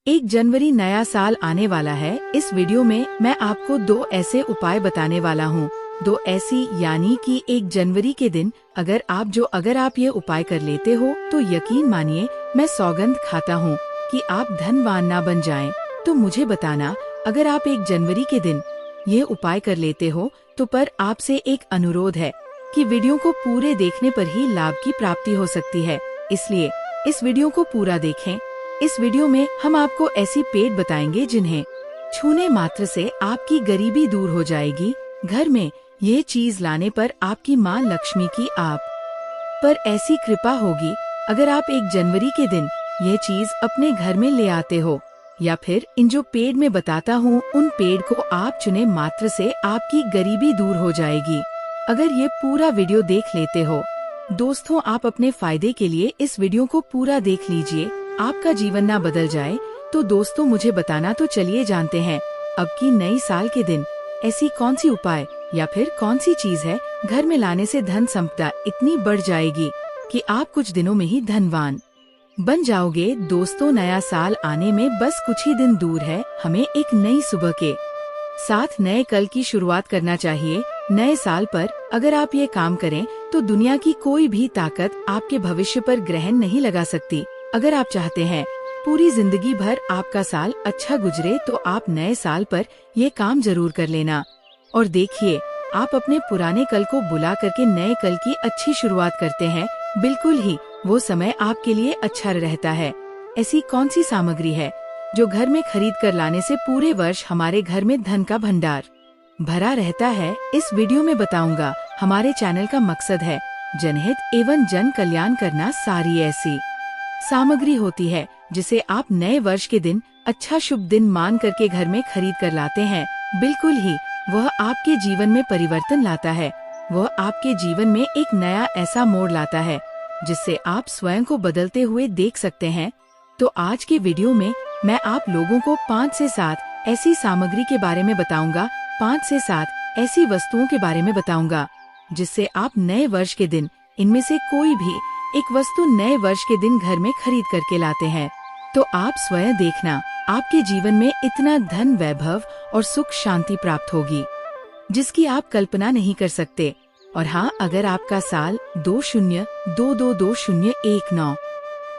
1 जनवरी नया साल आने वाला है। इस वीडियो में मैं आपको 2 ऐसे उपाय बताने वाला हूँ। 2 ऐसी यानी कि 1 जनवरी के दिन अगर आप ये उपाय कर लेते हो तो यकीन मानिए मैं सौगंध खाता हूँ कि आप धनवान ना बन जाएं। तो मुझे बताना, अगर आप 1 जनवरी के दिन ये उपाय कर लेते हो तो पर आपसे एक अनुरोध है कि वीडियो को पूरे देखने पर ही लाभ की प्राप्ति हो सकती है, इसलिए इस वीडियो को पूरा देखें। इस वीडियो में हम आपको ऐसी पेड़ बताएंगे जिन्हें छूने मात्र से आपकी गरीबी दूर हो जाएगी। घर में ये चीज लाने पर आपकी माँ लक्ष्मी की आप पर ऐसी कृपा होगी। अगर आप 1 जनवरी के दिन ये चीज अपने घर में ले आते हो या फिर इन जो पेड़ में बताता हूँ उन पेड़ को आप चुने मात्र से आपकी गरीबी दूर हो जाएगी। अगर ये पूरा वीडियो देख लेते हो दोस्तों, आप अपने फायदे के लिए इस वीडियो को पूरा देख लीजिए, आपका जीवन ना बदल जाए। तो दोस्तों मुझे बताना, तो चलिए जानते हैं अब की नई साल के दिन ऐसी कौन सी उपाय या फिर कौन सी चीज है घर में लाने से धन संपदा इतनी बढ़ जाएगी कि आप कुछ दिनों में ही धनवान बन जाओगे। दोस्तों नया साल आने में बस कुछ ही दिन दूर है। हमें एक नई सुबह के साथ नए कल की शुरुआत करना चाहिए। नए साल पर अगर आप ये काम करें तो दुनिया की कोई भी ताकत आपके भविष्य पर ग्रहण नहीं लगा सकती। अगर आप चाहते हैं पूरी जिंदगी भर आपका साल अच्छा गुजरे तो आप नए साल पर ये काम जरूर कर लेना। और देखिए, आप अपने पुराने कल को बुला करके नए कल की अच्छी शुरुआत करते हैं, बिल्कुल ही वो समय आपके लिए अच्छा रहता है। ऐसी कौन सी सामग्री है जो घर में खरीद कर लाने से पूरे वर्ष हमारे घर में धन का भंडार भरा रहता है, इस वीडियो में बताऊंगा। हमारे चैनल का मकसद है जनहित एवं जन कल्याण करना। सारी ऐसी सामग्री होती है जिसे आप नए वर्ष के दिन अच्छा शुभ दिन मान करके घर में खरीद कर लाते हैं, बिल्कुल ही वह आपके जीवन में परिवर्तन लाता है। वह आपके जीवन में एक नया ऐसा मोड़ लाता है जिससे आप स्वयं को बदलते हुए देख सकते हैं। तो आज के वीडियो में मैं आप लोगों को 5 से 7 ऐसी सामग्री के बारे में बताऊंगा, 5 से 7 ऐसी वस्तुओं के बारे में बताऊंगा जिससे आप नए वर्ष के दिन इनमें से कोई भी एक वस्तु नए वर्ष के दिन घर में खरीद करके लाते हैं तो आप स्वयं देखना, आपके जीवन में इतना धन वैभव और सुख शांति प्राप्त होगी जिसकी आप कल्पना नहीं कर सकते। और हाँ, अगर आपका साल 20222019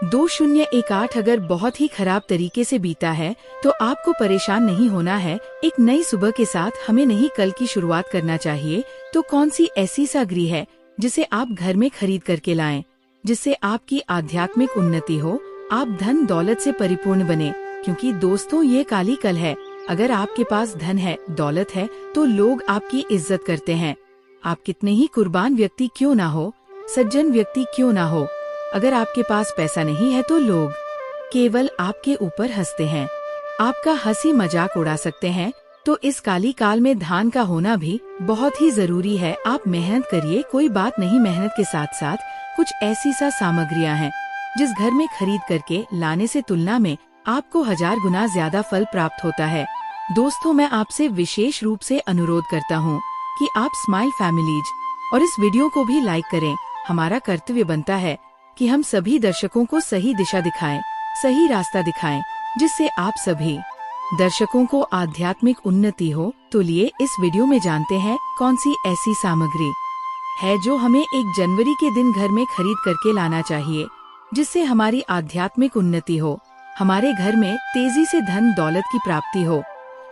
2018 अगर बहुत ही खराब तरीके से बीता है तो आपको परेशान नहीं होना है। एक नई सुबह के साथ हमें नहीं कल की शुरुआत करना चाहिए। तो कौन सी ऐसी सामग्री है जिसे आप घर में खरीद करके लाएं जिससे आपकी आध्यात्मिक उन्नति हो, आप धन दौलत से परिपूर्ण बने। क्योंकि दोस्तों ये काली कल है। अगर आपके पास धन है, दौलत है तो लोग आपकी इज्जत करते हैं। आप कितने ही कुर्बान व्यक्ति क्यों ना हो, सज्जन व्यक्ति क्यों ना हो, अगर आपके पास पैसा नहीं है तो लोग केवल आपके ऊपर हंसते हैं, आपका हंसी मजाक उड़ा सकते हैं। तो इस काली काल में धान का होना भी बहुत ही जरूरी है। आप मेहनत करिए, कोई बात नहीं, मेहनत के साथ साथ कुछ ऐसी सामग्रियां हैं जिस घर में खरीद करके लाने से तुलना में आपको 1000 गुना ज्यादा फल प्राप्त होता है। दोस्तों मैं आपसे विशेष रूप से अनुरोध करता हूँ कि आप स्माइल फैमिलीज और इस वीडियो को भी लाइक करें। हमारा कर्तव्य बनता है कि हम सभी दर्शकों को सही दिशा दिखाएं, सही रास्ता दिखाएं, जिससे आप सभी दर्शकों को आध्यात्मिक उन्नति हो। तो लिए इस वीडियो में जानते हैं कौन सी ऐसी सामग्री है जो हमें 1 जनवरी के दिन घर में खरीद करके लाना चाहिए जिससे हमारी आध्यात्मिक उन्नति हो, हमारे घर में तेजी से धन दौलत की प्राप्ति हो,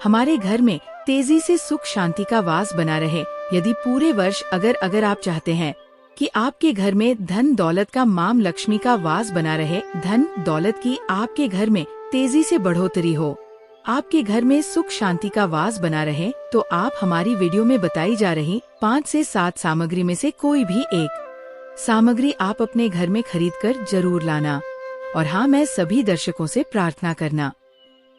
हमारे घर में तेजी से सुख शांति का वास बना रहे। यदि पूरे वर्ष अगर आप चाहते हैं कि आपके घर में धन दौलत का माम लक्ष्मी का वास बना रहे, धन दौलत की आपके घर में तेजी से बढ़ोतरी हो, आपके घर में सुख शांति का वास बना रहे, तो आप हमारी वीडियो में बताई जा रही 5 से 7 सामग्री में से कोई भी एक सामग्री आप अपने घर में खरीद कर जरूर लाना। और हाँ, मैं सभी दर्शकों से प्रार्थना करना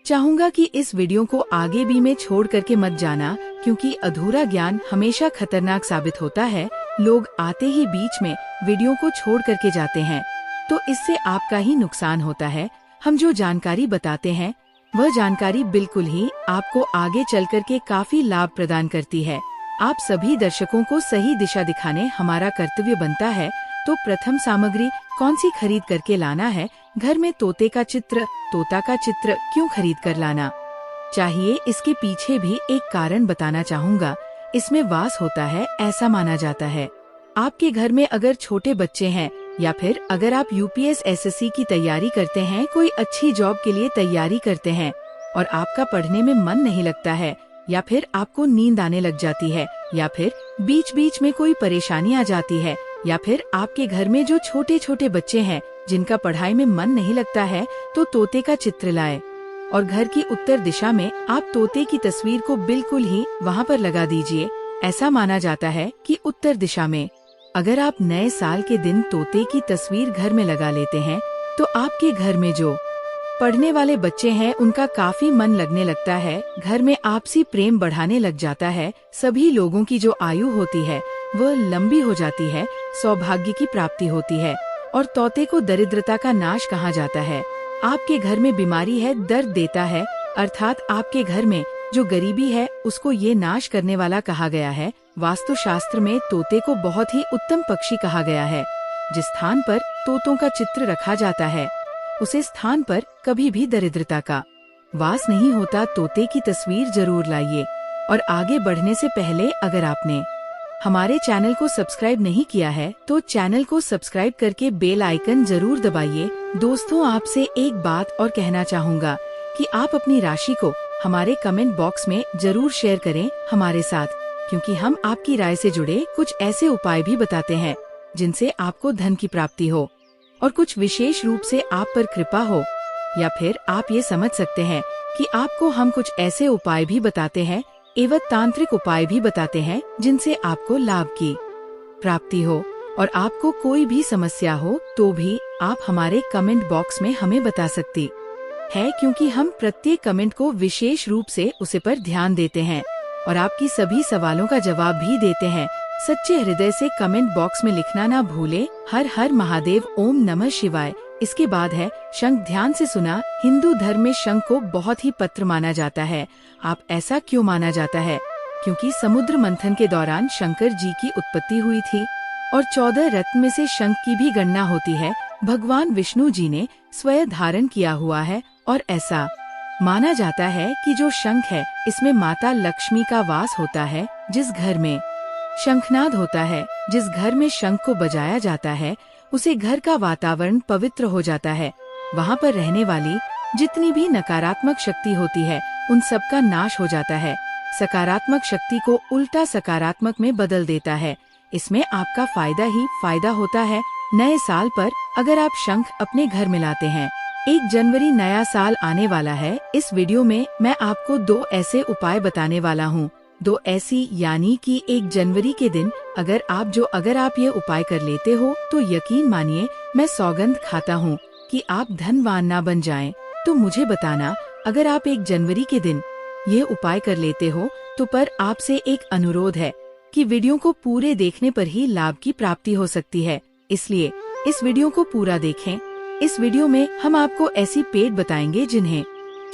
चाहूँगा कि इस वीडियो को आगे भी में छोड़ करके मत जाना, क्योंकि अधूरा ज्ञान हमेशा खतरनाक साबित होता है। लोग आते ही बीच में वीडियो को छोड़ करके जाते हैं तो इससे आपका ही नुकसान होता है। हम जो जानकारी बताते हैं वह जानकारी बिल्कुल ही आपको आगे चल करके काफी लाभ प्रदान करती है। आप सभी दर्शकों को सही दिशा दिखाने हमारा कर्तव्य बनता है। तो प्रथम सामग्री कौन सी खरीद करके लाना है? घर में तोते का चित्र, तोता का चित्र क्यों खरीद कर लाना चाहिए? इसके पीछे भी एक कारण बताना चाहूँगा। इसमें वास होता है ऐसा माना जाता है। आपके घर में अगर छोटे बच्चे हैं या फिर अगर आप यूपीएस एसएससी की तैयारी करते हैं, कोई अच्छी जॉब के लिए तैयारी करते हैं और आपका पढ़ने में मन नहीं लगता है, या फिर आपको नींद आने लग जाती है, या फिर बीच बीच में कोई परेशानी आ जाती है, या फिर आपके घर में जो छोटे छोटे बच्चे हैं जिनका पढ़ाई में मन नहीं लगता है, तो तोते का चित्र लाए और घर की उत्तर दिशा में आप तोते की तस्वीर को बिल्कुल ही वहाँ पर लगा दीजिए। ऐसा माना जाता है कि उत्तर दिशा में अगर आप नए साल के दिन तोते की तस्वीर घर में लगा लेते हैं, तो आपके घर में जो पढ़ने वाले बच्चे हैं उनका काफी मन लगने लगता है, घर में आपसी प्रेम बढ़ाने लग जाता है, सभी लोगों की जो आयु होती है वह लंबी हो जाती है, सौभाग्य की प्राप्ति होती है और तोते को दरिद्रता का नाश कहा जाता है। आपके घर में बीमारी है, दर्द देता है, अर्थात आपके घर में जो गरीबी है उसको ये नाश करने वाला कहा गया है। वास्तुशास्त्र में तोते को बहुत ही उत्तम पक्षी कहा गया है। जिस स्थान पर तोतों का चित्र रखा जाता है उसे स्थान पर कभी भी दरिद्रता का वास नहीं होता। तोते की तस्वीर जरूर लाइए। और आगे बढ़ने से पहले अगर आपने हमारे चैनल को सब्सक्राइब नहीं किया है तो चैनल को सब्सक्राइब करके बेल आइकन जरूर दबाइए। दोस्तों, आपसे एक बात और कहना चाहूँगा कि आप अपनी राशि को हमारे कमेंट बॉक्स में जरूर शेयर करें हमारे साथ, क्योंकि हम आपकी राय से जुड़े कुछ ऐसे उपाय भी बताते हैं जिनसे आपको धन की प्राप्ति हो और कुछ विशेष रूप से आप पर कृपा हो, या फिर आप ये समझ सकते हैं कि आपको हम कुछ ऐसे उपाय भी बताते हैं एवं तांत्रिक उपाय भी बताते हैं जिनसे आपको लाभ की प्राप्ति हो और आपको कोई भी समस्या हो तो भी आप हमारे कमेंट बॉक्स में हमें बता सकती है, क्योंकि हम प्रत्येक कमेंट को विशेष रूप से उसे पर ध्यान देते हैं और आपकी सभी सवालों का जवाब भी देते हैं। सच्चे हृदय से कमेंट बॉक्स में लिखना ना भूले। हर हर महादेव, ओम नमः शिवाय। इसके बाद है शंख। ध्यान से सुना। हिंदू धर्म में शंख को बहुत ही पवित्र माना जाता है। आप ऐसा क्यों माना जाता है? क्योंकि समुद्र मंथन के दौरान शंकर जी की उत्पत्ति हुई थी और 14 रत्न में से शंख की भी गणना होती है। भगवान विष्णु जी ने स्वयं धारण किया हुआ है और ऐसा माना जाता है कि जो शंख है इसमें माता लक्ष्मी का वास होता है। जिस घर में शंखनाद होता है, जिस घर में शंख को बजाया जाता है, उसे घर का वातावरण पवित्र हो जाता है। वहाँ पर रहने वाली जितनी भी नकारात्मक शक्ति होती है उन सब का नाश हो जाता है। सकारात्मक शक्ति को उल्टा सकारात्मक में बदल देता है। इसमें आपका फायदा ही फायदा होता है। नए साल पर अगर आप शंख अपने घर में लाते हैं, 1 जनवरी नया साल आने वाला है। इस वीडियो में मैं आपको 2 ऐसे उपाय बताने वाला हूँ। 2 ऐसी, यानी कि 1 जनवरी के दिन अगर आप ये उपाय कर लेते हो तो यकीन मानिए मैं सौगंध खाता हूँ कि आप धनवान ना बन जाएं। तो मुझे बताना, अगर आप 1 जनवरी के दिन ये उपाय कर लेते हो तो पर आपसे एक अनुरोध है कि वीडियो को पूरे देखने पर ही लाभ की प्राप्ति हो सकती है, इसलिए इस वीडियो को पूरा देखें। इस वीडियो में हम आपको ऐसी पेड़ बताएंगे जिन्हें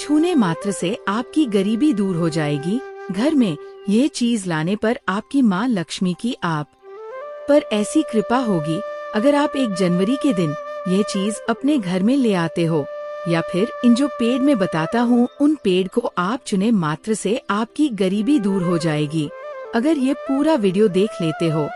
छूने मात्र से आपकी गरीबी दूर हो जाएगी। घर में ये चीज लाने पर आपकी माँ लक्ष्मी की आप पर ऐसी कृपा होगी। अगर आप 1 जनवरी के दिन ये चीज अपने घर में ले आते हो, या फिर इन जो पेड़ में बताता हूँ उन पेड़ को आप चुने मात्र से आपकी गरीबी दूर हो जाएगी। अगर ये पूरा वीडियो देख लेते हो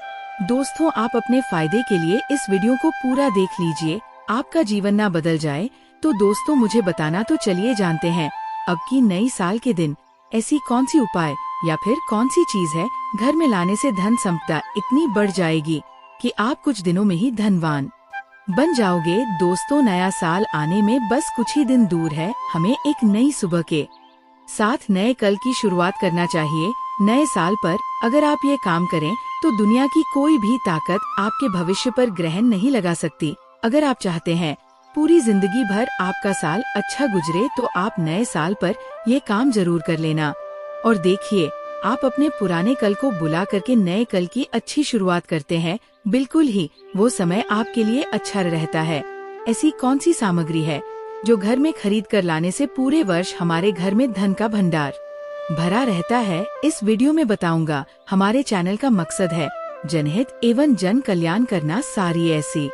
दोस्तों, आप अपने फायदे के लिए इस वीडियो को पूरा देख लीजिए, आपका जीवन ना बदल जाए। तो दोस्तों मुझे बताना, तो चलिए जानते हैं अब की नई साल के दिन ऐसी कौन सी उपाय या फिर कौन सी चीज है घर में लाने से धन संपदा इतनी बढ़ जाएगी कि आप कुछ दिनों में ही धनवान बन जाओगे। दोस्तों, नया साल आने में बस कुछ ही दिन दूर है। हमें एक नई सुबह के साथ नए कल की शुरुआत करना चाहिए। नए साल पर अगर आप ये काम करें तो दुनिया की कोई भी ताकत आपके भविष्य पर ग्रहण नहीं लगा सकती। अगर आप चाहते हैं पूरी जिंदगी भर आपका साल अच्छा गुजरे तो आप नए साल पर ये काम जरूर कर लेना। और देखिए, आप अपने पुराने कल को बुला करके नए कल की अच्छी शुरुआत करते हैं, बिल्कुल ही वो समय आपके लिए अच्छा रहता है। ऐसी कौन सी सामग्री है जो घर में खरीद कर लाने से पूरे वर्ष हमारे घर में धन का भंडार भरा रहता है? इस वीडियो में बताऊंगा। हमारे चैनल का मकसद है जनहित एवं जन कल्याण करना सारी ऐसी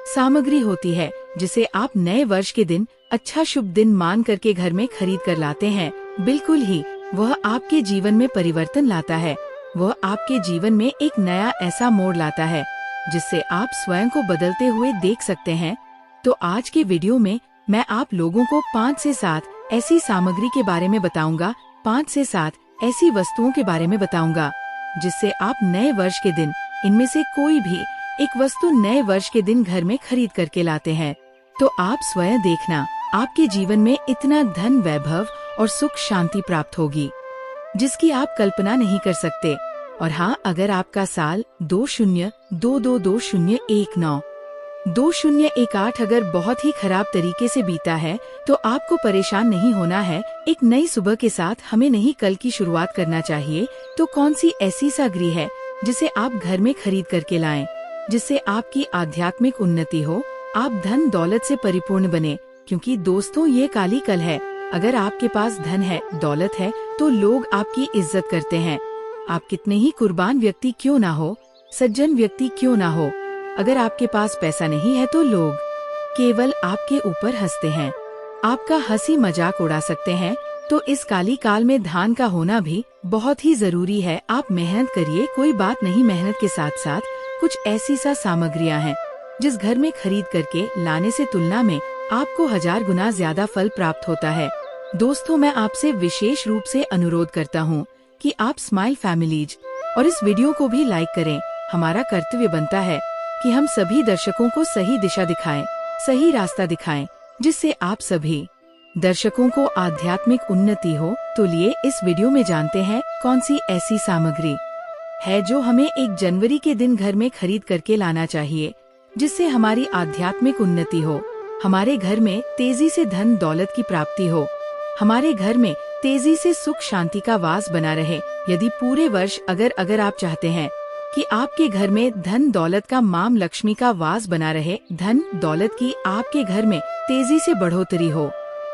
सामग्री होती है जिसे आप नए वर्ष के दिन अच्छा शुभ दिन मान करके घर में खरीद कर लाते हैं। बिल्कुल ही वह आपके जीवन में परिवर्तन लाता है। वह आपके जीवन में एक नया ऐसा मोड़ लाता है जिससे आप स्वयं को बदलते हुए देख सकते हैं। तो आज के वीडियो में मैं आप लोगों को 5 से 7 ऐसी सामग्री के बारे में बताऊंगा, 5 से 7 ऐसी वस्तुओं के बारे में बताऊंगा जिससे आप नए वर्ष के दिन इनमें से कोई भी एक वस्तु नए वर्ष के दिन घर में खरीद करके लाते हैं तो आप स्वयं देखना आपके जीवन में इतना धन, वैभव और सुख शांति प्राप्त होगी जिसकी आप कल्पना नहीं कर सकते। और हाँ, अगर आपका साल 20222019 अगर बहुत ही खराब तरीके से बीता है तो आपको परेशान नहीं होना है। एक नई सुबह के साथ हमें नहीं कल की शुरुआत करना चाहिए। तो कौन सी ऐसी सामग्री है जिसे आप घर में खरीद करके लाएं, जिससे आपकी आध्यात्मिक उन्नति हो, आप धन दौलत से परिपूर्ण बने। क्योंकि दोस्तों, ये काली कल है। अगर आपके पास धन है, दौलत है तो लोग आपकी इज्जत करते हैं। आप कितने ही कुर्बान व्यक्ति क्यों ना हो, सज्जन व्यक्ति क्यों ना हो, अगर आपके पास पैसा नहीं है तो लोग केवल आपके ऊपर हंसते हैं, आपका हंसी मजाक उड़ा सकते हैं। तो इस काली काल में धान का होना भी बहुत ही जरूरी है। आप मेहनत करिए, कोई बात नहीं। मेहनत के साथ साथ कुछ ऐसी सामग्रियां हैं जिस घर में खरीद करके लाने से तुलना में आपको 1000 गुना ज्यादा फल प्राप्त होता है। दोस्तों, मैं आपसे विशेष रूप से अनुरोध करता हूँ कि आप स्माइल फैमिलीज और इस वीडियो को भी लाइक करें। हमारा कर्तव्य बनता है कि हम सभी दर्शकों को सही दिशा दिखाएं, सही रास्ता दिखाएं, जिससे आप सभी दर्शकों को आध्यात्मिक उन्नति हो। तो लिए इस वीडियो में जानते हैं कौन सी ऐसी सामग्री है जो हमें 1 जनवरी के दिन घर में खरीद करके लाना चाहिए जिससे हमारी आध्यात्मिक उन्नति हो, हमारे घर में तेजी से धन दौलत की प्राप्ति हो, हमारे घर में तेजी से सुख शांति का वास बना रहे। यदि पूरे वर्ष अगर आप चाहते हैं कि आपके घर में धन दौलत का, माम लक्ष्मी का वास बना रहे, धन दौलत की आपके घर में तेजी से बढ़ोतरी हो,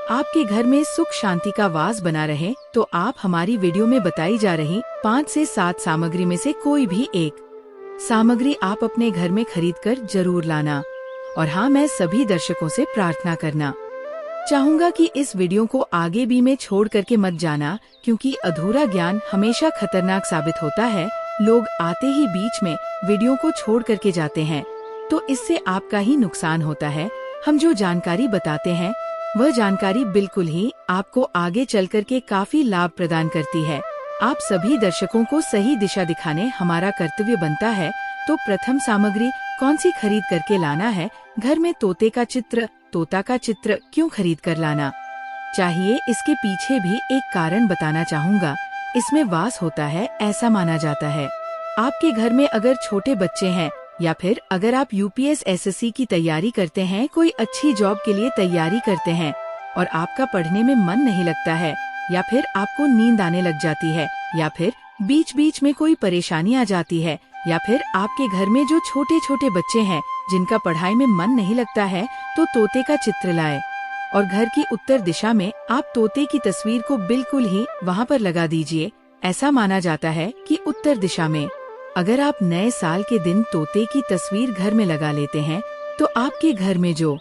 आपके घर में सुख शांति का वास बना रहे, तो आप हमारी वीडियो में बताई जा रही 5 से 7 सामग्री में से कोई भी एक सामग्री आप अपने घर में खरीदकर जरूर लाना। और हाँ, मैं सभी दर्शकों से प्रार्थना करना चाहूँगा कि इस वीडियो को आगे भी में छोड़ करके मत जाना, क्योंकि अधूरा ज्ञान हमेशा खतरनाक साबित होता है। लोग आते ही बीच में वीडियो को छोड़ करके जाते हैं, तो इससे आपका ही नुकसान होता है। हम जो जानकारी बताते हैं वह जानकारी बिल्कुल ही आपको आगे चल करके काफी लाभ प्रदान करती है। आप सभी दर्शकों को सही दिशा दिखाने हमारा कर्तव्य बनता है। तो प्रथम सामग्री कौन सी खरीद करके लाना है? घर में तोते का चित्र, तोता का चित्र क्यों खरीद कर लाना चाहिए, इसके पीछे भी एक कारण बताना चाहूँगा। इसमें वास होता है, ऐसा माना जाता है। आपके घर में अगर छोटे बच्चे हैं या फिर अगर आप यूपीएस एसएससी की तैयारी करते हैं, कोई अच्छी जॉब के लिए तैयारी करते हैं और आपका पढ़ने में मन नहीं लगता है, या फिर आपको नींद आने लग जाती है, या फिर बीच बीच में कोई परेशानी आ जाती है, या फिर आपके घर में जो छोटे छोटे बच्चे हैं जिनका पढ़ाई में मन नहीं लगता है, तो तोते का चित्र लाए और घर की उत्तर दिशा में आप तोते की तस्वीर को बिल्कुल ही वहाँ पर लगा दीजिए। ऐसा माना जाता है कि उत्तर दिशा में अगर आप नए साल के दिन तोते की तस्वीर घर में लगा लेते हैं तो आपके घर में जो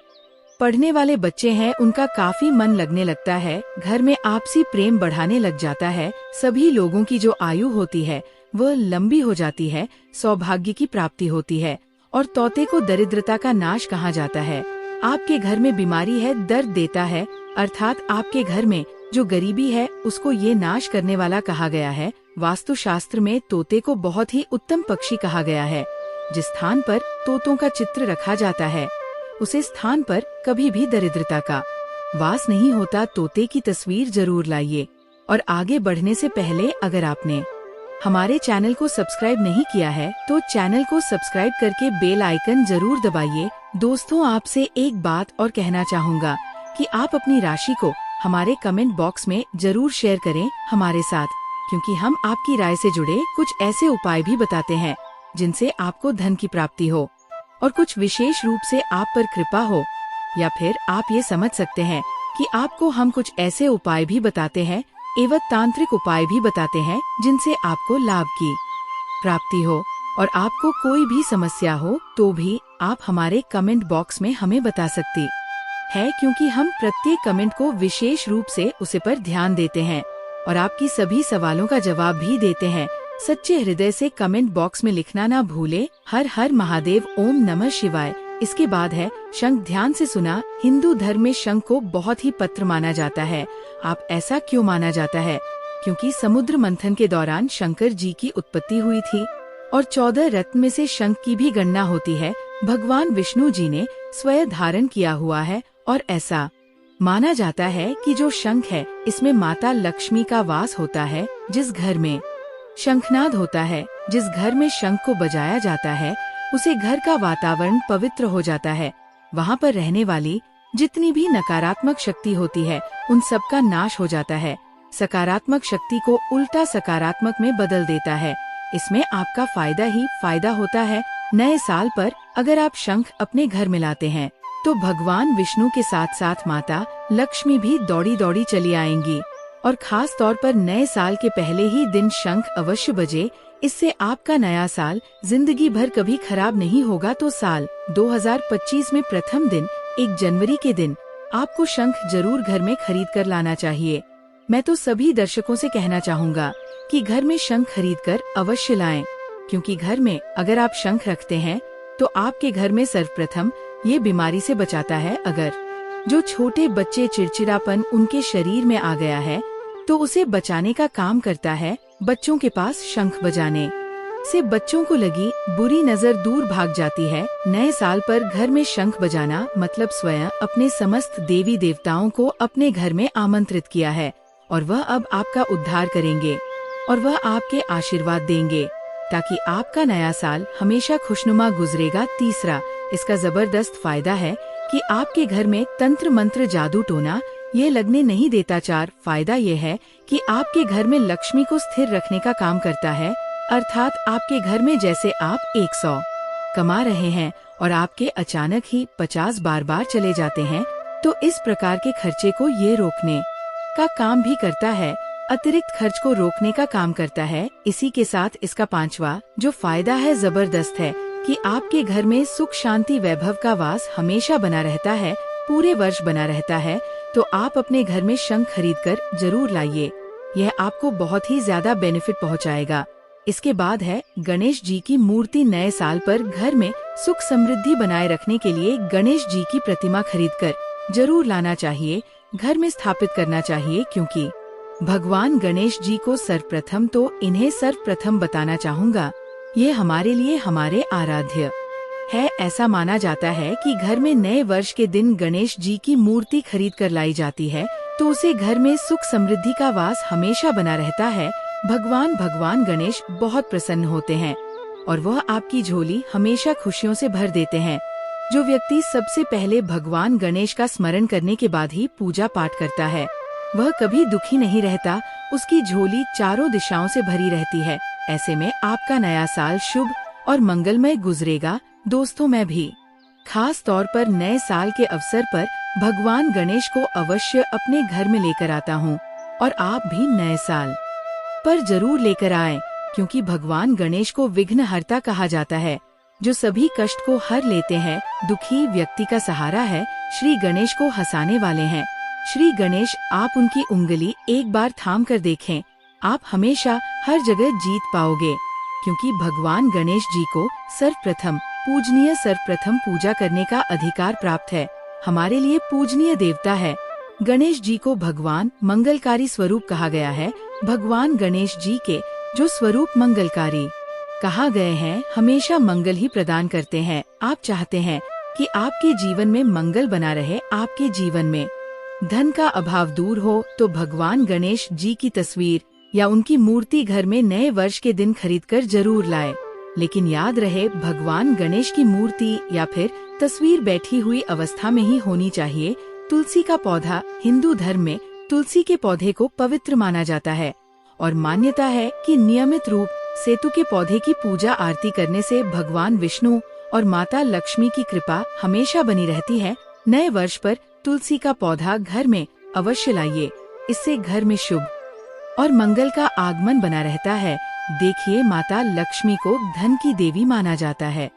पढ़ने वाले बच्चे हैं उनका काफी मन लगने लगता है, घर में आपसी प्रेम बढ़ाने लग जाता है, सभी लोगों की जो आयु होती है वह लंबी हो जाती है, सौभाग्य की प्राप्ति होती है। और तोते को दरिद्रता का नाश कहा जाता है। आपके घर में बीमारी है, दर्द देता है, अर्थात आपके घर में जो गरीबी है उसको ये नाश करने वाला कहा गया है। वास्तुशास्त्र में तोते को बहुत ही उत्तम पक्षी कहा गया है। जिस स्थान पर तोतों का चित्र रखा जाता है उसे स्थान पर कभी भी दरिद्रता का वास नहीं होता। तोते की तस्वीर जरूर लाइए। और आगे बढ़ने से पहले अगर आपने हमारे चैनल को सब्सक्राइब नहीं किया है तो चैनल को सब्सक्राइब करके बेल आइकन जरूर दबाइए। दोस्तों, आपसे एक बात और कहना चाहूँगा कि आप अपनी राशि को हमारे कमेंट बॉक्स में जरूर शेयर करें हमारे साथ, क्योंकि हम आपकी राय से जुड़े कुछ ऐसे उपाय भी बताते हैं जिनसे आपको धन की प्राप्ति हो और कुछ विशेष रूप से आप पर कृपा हो, या फिर आप ये समझ सकते हैं कि आपको हम कुछ ऐसे उपाय भी बताते हैं एवं तांत्रिक उपाय भी बताते हैं जिनसे आपको लाभ की प्राप्ति हो और आपको कोई भी समस्या हो तो भी आप हमारे कमेंट बॉक्स में हमें बता सकती है, क्योंकि हम प्रत्येक कमेंट को विशेष रूप से उसे पर ध्यान देते हैं और आपकी सभी सवालों का जवाब भी देते हैं। सच्चे हृदय से कमेंट बॉक्स में लिखना ना भूले। हर हर महादेव, ओम नमः शिवाय। इसके बाद है शंख। ध्यान से सुना। हिंदू धर्म में शंख को बहुत ही पवित्र माना जाता है। आप ऐसा क्यों माना जाता है? क्योंकि समुद्र मंथन के दौरान शंकर जी की उत्पत्ति हुई थी और 14 रत्न में से शंख की भी गणना होती है। भगवान विष्णु जी ने स्वयं धारण किया हुआ है और ऐसा माना जाता है कि जो शंख है इसमें माता लक्ष्मी का वास होता है। जिस घर में शंखनाद होता है, जिस घर में शंख को बजाया जाता है, उसे घर का वातावरण पवित्र हो जाता है। वहाँ पर रहने वाली जितनी भी नकारात्मक शक्ति होती है उन सब का नाश हो जाता है। सकारात्मक शक्ति को उल्टा सकारात्मक में बदल देता है। इसमें आपका फायदा ही फायदा होता है। नए साल पर अगर आप शंख अपने घर में लाते हैं तो भगवान विष्णु के साथ साथ माता लक्ष्मी भी दौड़ी दौड़ी चली आएंगी। और खास तौर पर नए साल के पहले ही दिन शंख अवश्य बजे। इससे आपका नया साल जिंदगी भर कभी खराब नहीं होगा। तो साल 2025 में प्रथम दिन 1 जनवरी के दिन आपको शंख जरूर घर में खरीद कर लाना चाहिए। मैं तो सभी दर्शकों से कहना चाहूँगा कि घर में शंख खरीद कर अवश्य लाएं, क्योंकि घर में अगर आप शंख रखते हैं तो आपके घर में सर्वप्रथम ये बीमारी से बचाता है। अगर जो छोटे बच्चे चिड़चिड़ापन उनके शरीर में आ गया है तो उसे बचाने का काम करता है। बच्चों के पास शंख बजाने से बच्चों को लगी बुरी नजर दूर भाग जाती है। नए साल पर घर में शंख बजाना मतलब स्वयं अपने समस्त देवी देवताओं को अपने घर में आमंत्रित किया है और वह अब आपका उद्धार करेंगे और वह आपके आशीर्वाद देंगे ताकि आपका नया साल हमेशा खुशनुमा गुजरेगा। तीसरा, इसका जबरदस्त फायदा है कि आपके घर में तंत्र मंत्र जादू टोना ये लगने नहीं देता। 4, फायदा ये है कि आपके घर में लक्ष्मी को स्थिर रखने का काम करता है। अर्थात आपके घर में जैसे आप 100 कमा रहे हैं और आपके अचानक ही 50 बार चले जाते हैं, तो इस प्रकार के खर्चे को ये रोकने का काम भी करता है। अतिरिक्त खर्च को रोकने का काम करता है। इसी के साथ इसका 5वां जो फायदा है जबरदस्त है कि आपके घर में सुख शांति वैभव का वास हमेशा बना रहता है, पूरे वर्ष बना रहता है। तो आप अपने घर में शंख खरीद कर जरूर लाइए। यह आपको बहुत ही ज्यादा बेनिफिट पहुंचाएगा। इसके बाद है गणेश जी की मूर्ति। नए साल पर घर में सुख समृद्धि बनाए रखने के लिए गणेश जी की प्रतिमा खरीदकर जरूर लाना चाहिए, घर में स्थापित करना चाहिए, क्योंकि भगवान गणेश जी को सर्वप्रथम तो इन्हें सर्वप्रथम बताना चाहूँगा, ये हमारे लिए हमारे आराध्य है। ऐसा माना जाता है कि घर में नए वर्ष के दिन गणेश जी की मूर्ति खरीद कर लाई जाती है तो उसे घर में सुख समृद्धि का वास हमेशा बना रहता है। भगवान गणेश बहुत प्रसन्न होते हैं और वह आपकी झोली हमेशा खुशियों से भर देते हैं। जो व्यक्ति सबसे पहले भगवान गणेश का स्मरण करने के बाद ही पूजा पाठ करता है वह कभी दुखी नहीं रहता, उसकी झोली चारों दिशाओं से भरी रहती है। ऐसे में आपका नया साल शुभ और मंगलमय गुजरेगा। दोस्तों, मैं भी खास तौर पर नए साल के अवसर पर भगवान गणेश को अवश्य अपने घर में लेकर आता हूँ और आप भी नए साल पर जरूर लेकर आएं, क्योंकि भगवान गणेश को विघ्नहर्ता कहा जाता है, जो सभी कष्ट को हर लेते हैं। दुखी व्यक्ति का सहारा है। श्री गणेश को हंसाने वाले हैं। श्री गणेश, आप उनकी उंगली एक बार थाम कर देखें, आप हमेशा हर जगह जीत पाओगे, क्योंकि भगवान गणेश जी को सर्वप्रथम पूजा करने का अधिकार प्राप्त है। हमारे लिए पूजनीय देवता है। गणेश जी को भगवान मंगलकारी स्वरूप कहा गया है। भगवान गणेश जी के जो स्वरूप मंगलकारी कहा गए हैं हमेशा मंगल ही प्रदान करते हैं। आप चाहते हैं कि आपके जीवन में मंगल बना रहे, आपके जीवन में धन का अभाव दूर हो, तो भगवान गणेश जी की तस्वीर या उनकी मूर्ति घर में नए वर्ष के दिन खरीदकर जरूर लाए। लेकिन याद रहे, भगवान गणेश की मूर्ति या फिर तस्वीर बैठी हुई अवस्था में ही होनी चाहिए। तुलसी का पौधा, हिंदू धर्म में तुलसी के पौधे को पवित्र माना जाता है और मान्यता है कि नियमित रूप सेतु के पौधे की पूजा आरती करने से भगवान विष्णु और माता लक्ष्मी की कृपा हमेशा बनी रहती है। नए वर्ष पर तुलसी का पौधा घर में अवश्य लाइए, इससे घर में शुभ और मंगल का आगमन बना रहता है। देखिए, माता लक्ष्मी को धन की देवी माना जाता है,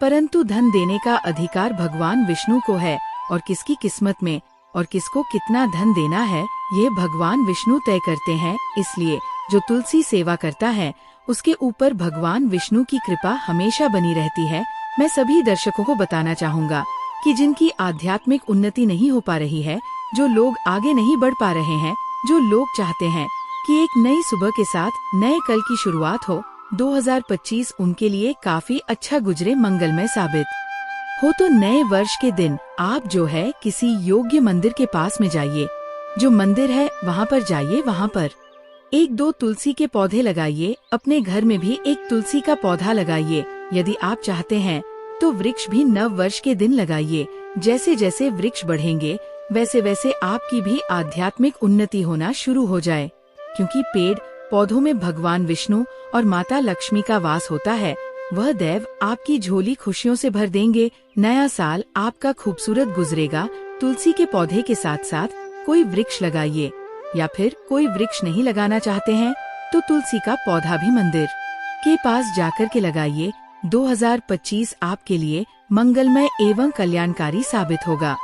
परंतु धन देने का अधिकार भगवान विष्णु को है और किसकी किस्मत में और किसको कितना धन देना है ये भगवान विष्णु तय करते हैं। इसलिए जो तुलसी सेवा करता है उसके ऊपर भगवान विष्णु की कृपा हमेशा बनी रहती है। मैं सभी दर्शकों को बताना चाहूँगा कि जिनकी आध्यात्मिक उन्नति नहीं हो पा रही है, जो लोग आगे नहीं बढ़ पा रहे हैं, जो लोग चाहते हैं कि एक नई सुबह के साथ नए कल की शुरुआत हो, 2025 उनके लिए काफी अच्छा गुजरे, मंगलमय साबित हो, तो नए वर्ष के दिन आप जो है किसी योग्य मंदिर के पास में जाइए। जो मंदिर है वहाँ पर जाइए, वहाँ पर 1-2 तुलसी के पौधे लगाइए। अपने घर में भी एक तुलसी का पौधा लगाइए। यदि आप चाहते हैं तो वृक्ष भी नव वर्ष के दिन लगाइए। जैसे जैसे वृक्ष बढ़ेंगे वैसे वैसे आपकी भी आध्यात्मिक उन्नति होना शुरू हो जाए, क्योंकि पेड़ पौधों में भगवान विष्णु और माता लक्ष्मी का वास होता है। वह देव आपकी झोली खुशियों से भर देंगे। नया साल आपका खूबसूरत गुजरेगा। तुलसी के पौधे के साथ साथ कोई वृक्ष लगाइए, या फिर कोई वृक्ष नहीं लगाना चाहते हैं तो तुलसी का पौधा भी मंदिर के पास जाकर के लगाइए। 2025 आपके लिए मंगलमय एवं कल्याणकारी साबित होगा।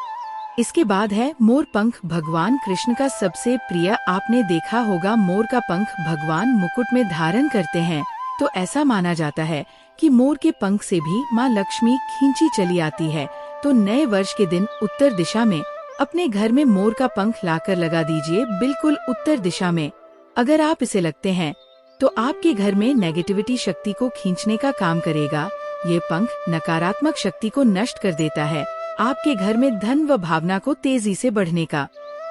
इसके बाद है मोर पंख, भगवान कृष्ण का सबसे प्रिय। आपने देखा होगा मोर का पंख भगवान मुकुट में धारण करते हैं, तो ऐसा माना जाता है कि मोर के पंख से भी माँ लक्ष्मी खींची चली आती है। तो नए वर्ष के दिन उत्तर दिशा में अपने घर में मोर का पंख लाकर लगा दीजिए, बिल्कुल उत्तर दिशा में। अगर आप इसे लगते हैं तो आपके घर में नेगेटिविटी शक्ति को खींचने का काम करेगा। ये पंख नकारात्मक शक्ति को नष्ट कर देता है। आपके घर में धन व भावना को तेजी से बढ़ने का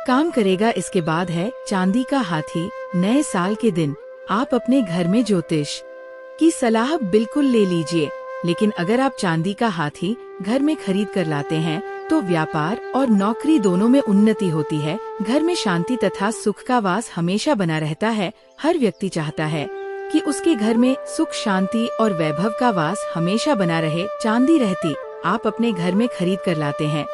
काम करेगा। इसके बाद है चांदी का हाथी। नए साल के दिन आप अपने घर में ज्योतिष की सलाह बिल्कुल ले लीजिए, लेकिन अगर आप चांदी का हाथी घर में खरीद कर लाते हैं तो व्यापार और नौकरी दोनों में उन्नति होती है। घर में शांति तथा सुख का वास हमेशा बना रहता है। हर व्यक्ति चाहता है कि उसके घर में सुख, शांति और वैभव का वास हमेशा बना रहे। चांदी रहती आप अपने घर में खरीद कर लाते हैं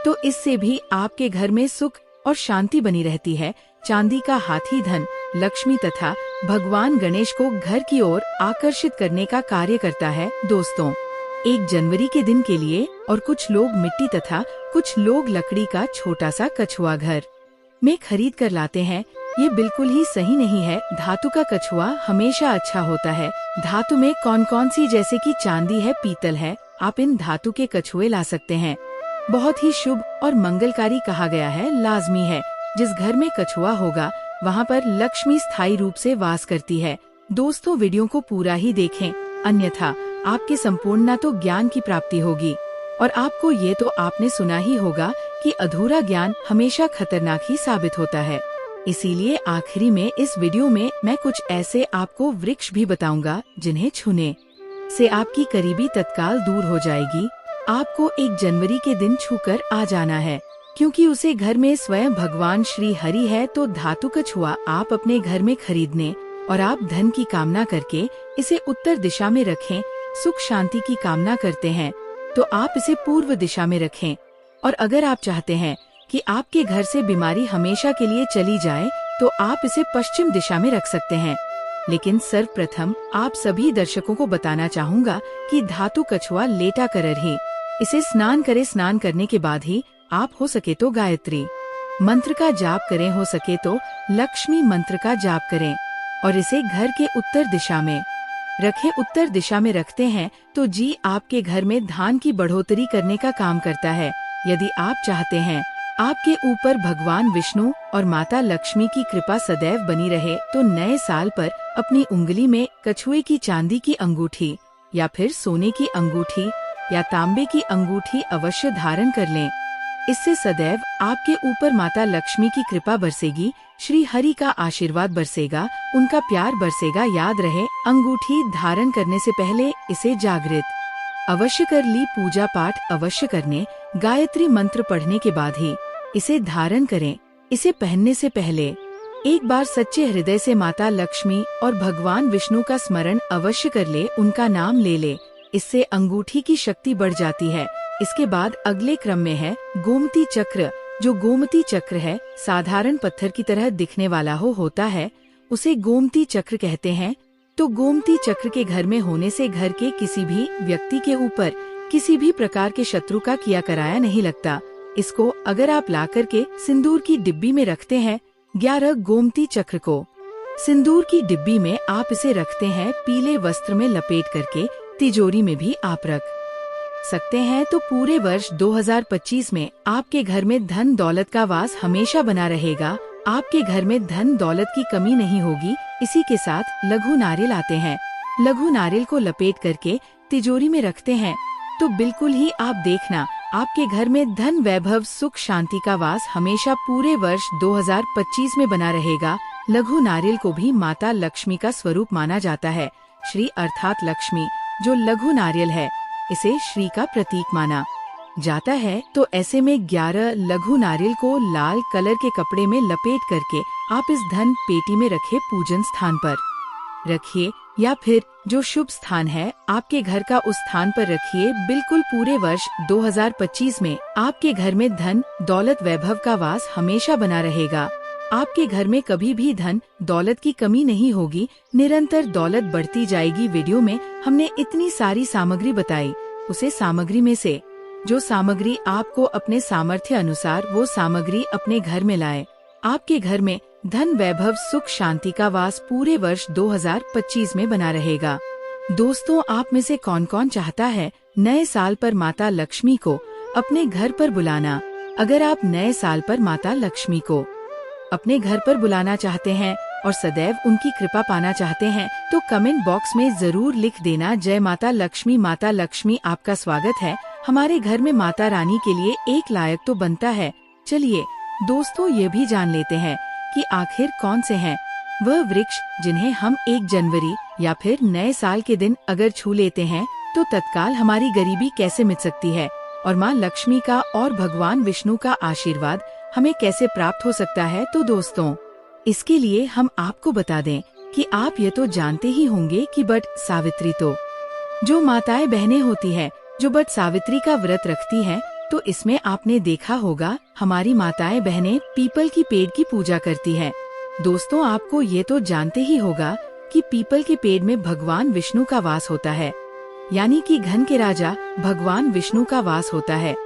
तो इससे भी आपके घर में सुख और शांति बनी रहती है। चांदी का हाथी धन, लक्ष्मी तथा भगवान गणेश को घर की ओर आकर्षित करने का कार्य करता है। दोस्तों, 1 जनवरी के दिन के लिए और कुछ लोग मिट्टी तथा कुछ लोग लकड़ी का छोटा सा कछुआ घर में खरीद कर लाते हैं। ये बिल्कुल ही सही नहीं है। धातु का कछुआ हमेशा अच्छा होता है। धातु में कौन कौन सी, जैसे कि चांदी है, पीतल है, आप इन धातु के कछुए ला सकते हैं। बहुत ही शुभ और मंगलकारी कहा गया है। लाजमी है जिस घर में कछुआ होगा वहाँ पर लक्ष्मी स्थायी रूप से वास करती है। दोस्तों, वीडियो को पूरा ही देखें, अन्यथा आपके संपूर्ण न तो ज्ञान की प्राप्ति होगी और आपको ये तो आपने सुना ही होगा कि अधूरा ज्ञान हमेशा खतरनाक ही साबित होता है। इसीलिए आखिरी में इस वीडियो में मैं कुछ ऐसे आपको वृक्ष भी बताऊंगा जिन्हें छूने से आपकी करीबी तत्काल दूर हो जाएगी। आपको 1 जनवरी के दिन छूकर आ जाना है, क्योंकि उसे घर में स्वयं भगवान श्री हरि है। तो धातु कछुआ आप अपने घर में खरीदने और आप धन की कामना करके इसे उत्तर दिशा में रखें। सुख शांति की कामना करते हैं तो आप इसे पूर्व दिशा में रखें, और अगर आप चाहते हैं कि आपके घर से बीमारी हमेशा के लिए चली जाए तो आप इसे पश्चिम दिशा में रख सकते हैं। लेकिन सर्वप्रथम आप सभी दर्शकों को बताना चाहूँगा कि धातु कछुआ लेटा कर ही इसे स्नान करें। स्नान करने के बाद ही आप हो सके तो गायत्री मंत्र का जाप करें, हो सके तो लक्ष्मी मंत्र का जाप करें और इसे घर के उत्तर दिशा में रखें। उत्तर दिशा में रखते हैं तो जी आपके घर में धान की बढ़ोतरी करने का काम करता है। यदि आप चाहते हैं आपके ऊपर भगवान विष्णु और माता लक्ष्मी की कृपा सदैव बनी रहे तो नए साल पर अपनी उंगली में कछुए की चांदी की अंगूठी या फिर सोने की अंगूठी या तांबे की अंगूठी अवश्य धारण कर लें। इससे सदैव आपके ऊपर माता लक्ष्मी की कृपा बरसेगी, श्री हरि का आशीर्वाद बरसेगा, उनका प्यार बरसेगा। याद रहे, अंगूठी धारण करने से पहले इसे जागृत अवश्य कर ली, पूजा पाठ अवश्य करने, गायत्री मंत्र पढ़ने के बाद ही इसे धारण करें। इसे पहनने से पहले एक बार सच्चे हृदय से माता लक्ष्मी और भगवान विष्णु का स्मरण अवश्य कर ले, उनका नाम ले ले। इससे अंगूठी की शक्ति बढ़ जाती है। इसके बाद अगले क्रम में है गोमती चक्र। जो गोमती चक्र है साधारण पत्थर की तरह दिखने वाला होता है, उसे गोमती चक्र कहते हैं। तो गोमती चक्र के घर में होने से घर के किसी भी व्यक्ति के ऊपर किसी भी प्रकार के शत्रु का किया कराया नहीं लगता। इसको अगर आप ला करके सिंदूर की डिब्बी में रखते हैं, 11 गोमती चक्र को सिंदूर की डिब्बी में आप इसे रखते हैं, पीले वस्त्र में लपेट करके तिजोरी में भी आप रख सकते हैं, तो पूरे वर्ष 2025 में आपके घर में धन दौलत का वास हमेशा बना रहेगा। आपके घर में धन दौलत की कमी नहीं होगी। इसी के साथ लघु नारियल आते हैं। लघु नारियल को लपेट करके तिजोरी में रखते हैं, तो बिल्कुल ही आप देखना आपके घर में धन वैभव सुख शांति का वास हमेशा पूरे वर्ष 2025 में बना रहेगा। लघु नारियल को भी माता लक्ष्मी का स्वरूप माना जाता है। श्री अर्थात लक्ष्मी, जो लघु नारियल है इसे श्री का प्रतीक माना जाता है। तो ऐसे में 11 लघु नारियल को लाल कलर के कपड़े में लपेट करके आप इस धन पेटी में रखे पूजन स्थान पर रखिए, या फिर जो शुभ स्थान है आपके घर का उस स्थान पर रखिए। बिल्कुल पूरे वर्ष 2025 में आपके घर में धन दौलत वैभव का वास हमेशा बना रहेगा। आपके घर में कभी भी धन दौलत की कमी नहीं होगी, निरंतर दौलत बढ़ती जाएगी। वीडियो में हमने इतनी सारी सामग्री बताई, उसे सामग्री में से जो सामग्री आपको अपने सामर्थ्य अनुसार वो सामग्री अपने घर में लाए। आपके घर में धन वैभव सुख शांति का वास पूरे वर्ष 2025 में बना रहेगा। दोस्तों, आप में से कौन कौन चाहता है नए साल पर माता लक्ष्मी को अपने घर पर बुलाना? अगर आप नए साल पर माता लक्ष्मी को अपने घर पर बुलाना चाहते हैं और सदैव उनकी कृपा पाना चाहते हैं, तो कमेंट बॉक्स में जरूर लिख देना, जय माता लक्ष्मी। माता लक्ष्मी आपका स्वागत है हमारे घर में। माता रानी के लिए एक लायक तो बनता है। चलिए दोस्तों, ये भी जान लेते हैं कि आखिर कौन से हैं वह वृक्ष जिन्हें हम 1 जनवरी या फिर नए साल के दिन अगर छू लेते हैं तो तत्काल हमारी गरीबी कैसे मिट सकती है और माँ लक्ष्मी का और भगवान विष्णु का आशीर्वाद हमें कैसे प्राप्त हो सकता है। तो दोस्तों, इसके लिए हम आपको बता दें कि आप ये तो जानते ही होंगे कि बट सावित्री, तो जो माताएं बहनें होती हैं जो बट सावित्री का व्रत रखती हैं, तो इसमें आपने देखा होगा हमारी माताएं बहनें पीपल की पेड़ की पूजा करती हैं। दोस्तों, आपको ये तो जानते ही होगा कि पीपल के पेड़ में भगवान विष्णु का वास होता है, यानी कि घन के राजा भगवान विष्णु का वास होता है।